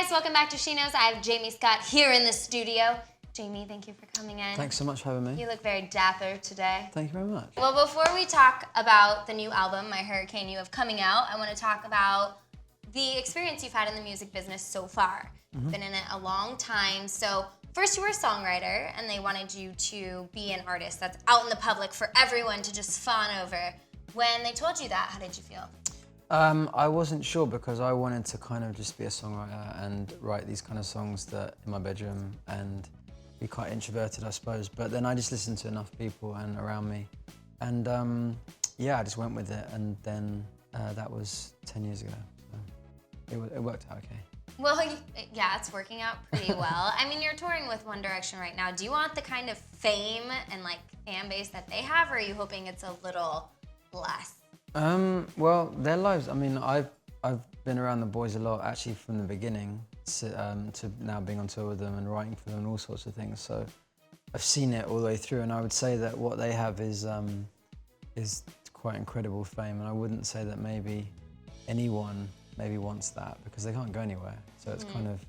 guys, welcome back to She Knows. I have Jamie Scott here in the studio. Jamie, thank you for coming in. Thanks so much for having me. You look very dapper today. Thank you very much. Well, before we talk about the new album, My Hurricane, you have coming out, I want to talk about the experience you've had in the music business so far. You've been in it a long time. So first you were a songwriter, and they wanted you to be an artist that's out in the public for everyone to just fawn over. When they told you that, how did you feel? I wasn't sure because I wanted to kind of just be a songwriter and write these kind of songs that in my bedroom and be quite introverted, I suppose. But then I just listened to enough people and around me, and yeah, I just went with it. And then that was 10 years ago. So it worked out okay. Well, yeah, it's working out pretty well. I mean, you're touring with One Direction right now. Do you want the kind of fame and like fan base that they have, or are you hoping it's a little less? Well, their lives. I mean, I've been around the boys a lot, actually, from the beginning to now being on tour with them and writing for them and all sorts of things. So I've seen it all the way through, and I would say that what they have is quite incredible fame. And I wouldn't say that maybe anyone maybe wants that because they can't go anywhere. So it's kind of.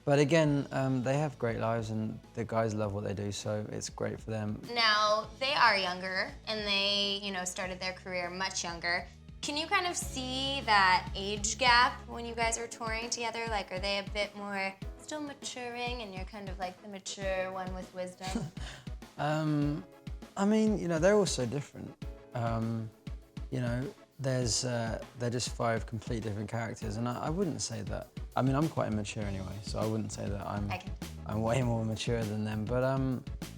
But again, they have great lives, and the guys love what they do, so it's great for them. Now, they are younger, and they, started their career much younger. Can you kind of see that age gap when you guys are touring together? Like, are they a bit more still maturing, and you're kind of like the mature one with wisdom? I mean, they're all so different. They're just 5 completely different characters, and I wouldn't say that. I mean, I'm quite immature anyway, so I wouldn't say that I'm way more mature than them. But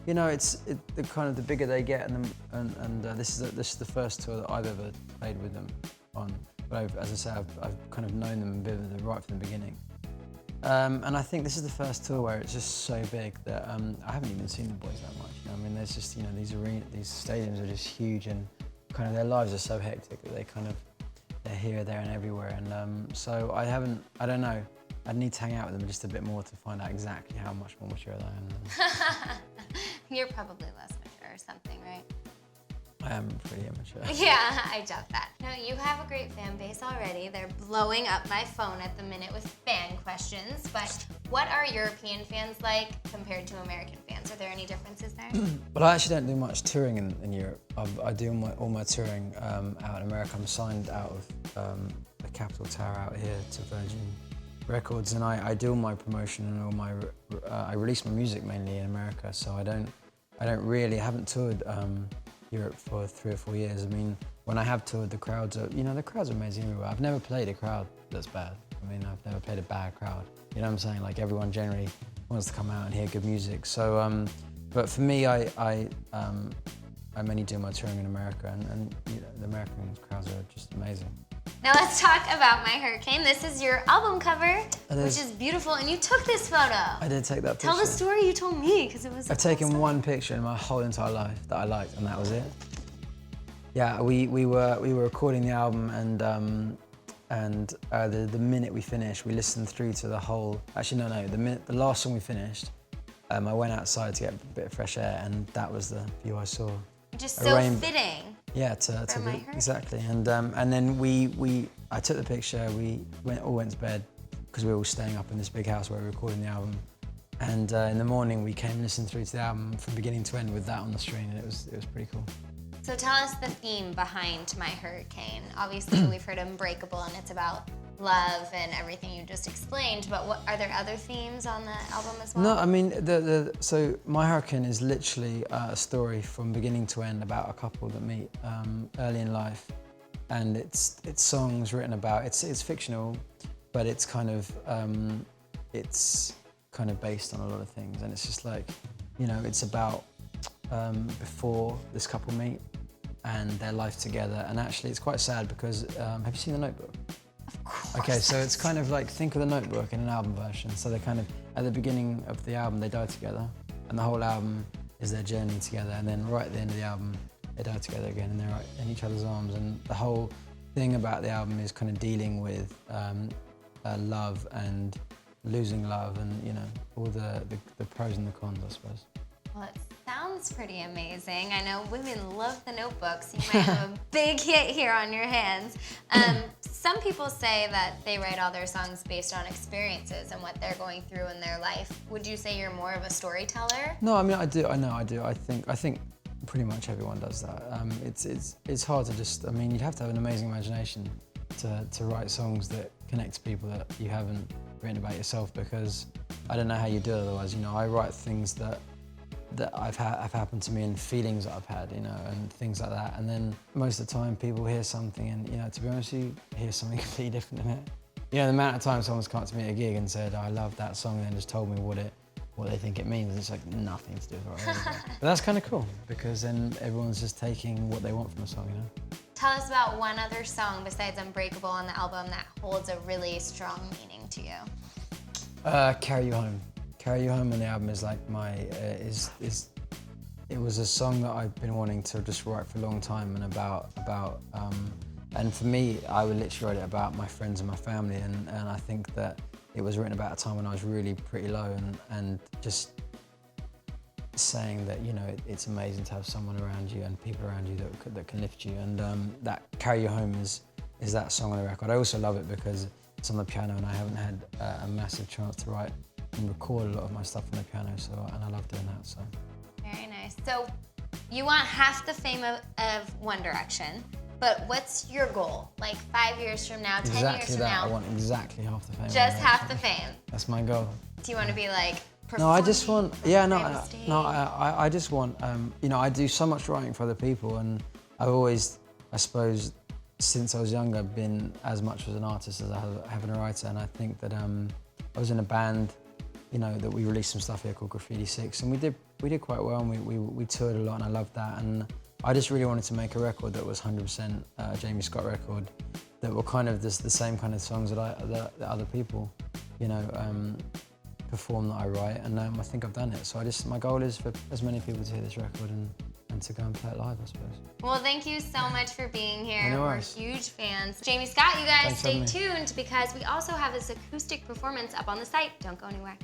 it's the kind of the bigger they get, and this is the first tour that I've ever played with them on. But as I say, I've kind of known them a bit right from the beginning. And I think this is the first tour where it's just so big that I haven't even seen the boys that much. I mean, there's just these stadiums are just huge, and kind of their lives are so hectic that they're here, there, and everywhere. And so I don't know. I'd need to hang out with them just a bit more to find out exactly how much more mature I am. You're probably less mature or something, right? I am pretty immature. Yeah, I doubt that. No, you have a great fan base already. They're blowing up my phone at the minute with fan questions. But what are European fans like compared to American fans? Are there any differences there? Well, I actually don't do much touring in Europe. I do all my touring out in America. I'm signed out of the Capitol Tower out here to Virgin Records, and I do all my promotion and all my I release my music mainly in America. So I haven't toured Europe for 3 or 4 years. I mean, when I have toured, the crowds are amazing everywhere. I've never played a crowd that's bad. I mean, I've never played a bad crowd. You know what I'm saying? Like, everyone generally wants to come out and hear good music. So, but for me, I mainly do my touring in America, and the American crowds are just amazing. Now let's talk about My Hurricane. This is your album cover, which is beautiful, and you took this photo. I did take that picture. Tell the story you told me, because it was I've taken one picture in my whole entire life that I liked, and that was it. Yeah, we were recording the album, and the minute we finished, we listened through to the whole. Actually, no. The last song we finished, I went outside to get a bit of fresh air, and that was the view I saw. Just so fitting. Yeah, exactly. And then I took the picture. We all went to bed because we were all staying up in this big house where we were recording the album. And in the morning, we came and listened through to the album from beginning to end with that on the screen, and it was pretty cool. So tell us the theme behind My Hurricane. Obviously, we've heard Unbreakable, and it's about love and everything you just explained, but are there other themes on the album as well? No, I mean, so My Hurricane is literally a story from beginning to end about a couple that meet early in life, and it's songs written about, it's fictional, but it's kind of based on a lot of things, and it's just like, it's about before this couple meet and their life together, and actually it's quite sad because, have you seen The Notebook? Of course. Okay, so it's kind of like, think of The Notebook in an album version. So they kind of, at the beginning of the album, they die together, and the whole album is their journey together, and then right at the end of the album, they die together again, and they're right in each other's arms. And the whole thing about the album is kind of dealing with love and losing love, and all the pros and the cons, I suppose. Well, it sounds sounds pretty amazing. I know women love the Notebooks. You might have a big hit here on your hands. Some people say that they write all their songs based on experiences and what they're going through in their life. Would you say you're more of a storyteller? No, I mean, I do. I think pretty much everyone does that. It's hard to just. I mean, you'd have to have an amazing imagination to write songs that connect to people that you haven't written about yourself, because I don't know how you do it otherwise. You know, I write things that have happened to me and feelings that I've had, you know, and things like that. And then most of the time people hear something and, you know, to be honest with you, hear something completely different in it. You know, the amount of times someone's come up to me at a gig and said, I love that song, and then just told me what they think it means. It's like nothing to do with what I heard. But that's kind of cool, because then everyone's just taking what they want from a song, you know? Tell us about one other song besides Unbreakable on the album that holds a really strong meaning to you. Carry You Home. Carry You Home on the album is like my, it was a song that I've been wanting to just write for a long time, and and for me, I would literally write it about my friends and my family, and I think that it was written about a time when I was really pretty low, and just saying that, you know, it's amazing to have someone around you and people around you that can lift you, and that Carry You Home is that song on the record. I also love it because it's on the piano, and I haven't had a massive chance to write and record a lot of my stuff on the piano, and I love doing that. So very nice. So you want half the fame of One Direction, but what's your goal? Like 5 years from now, 10 years from now? I want exactly half the fame. Just half the fame. That's my goal. Do you want to be like? No, I just want. Yeah, no, I just want. You know, I do so much writing for other people, and I've always, I suppose, since I was younger, been as much as an artist as I have been a writer. And I think that I was in a band, you know, that we released some stuff here called Graffiti 6, and we did quite well, and we toured a lot, and I loved that. And I just really wanted to make a record that was 100% Jamie Scott record, that were kind of the same kind of songs that other people, you know, perform that I write, and I think I've done it. So my goal is for as many people to hear this record and to go and play it live, I suppose. Well, thank you so much for being here. No We're worries. huge fans. Jamie Scott, you guys Thanks stay tuned, because we also have this acoustic performance up on the site. Don't go anywhere.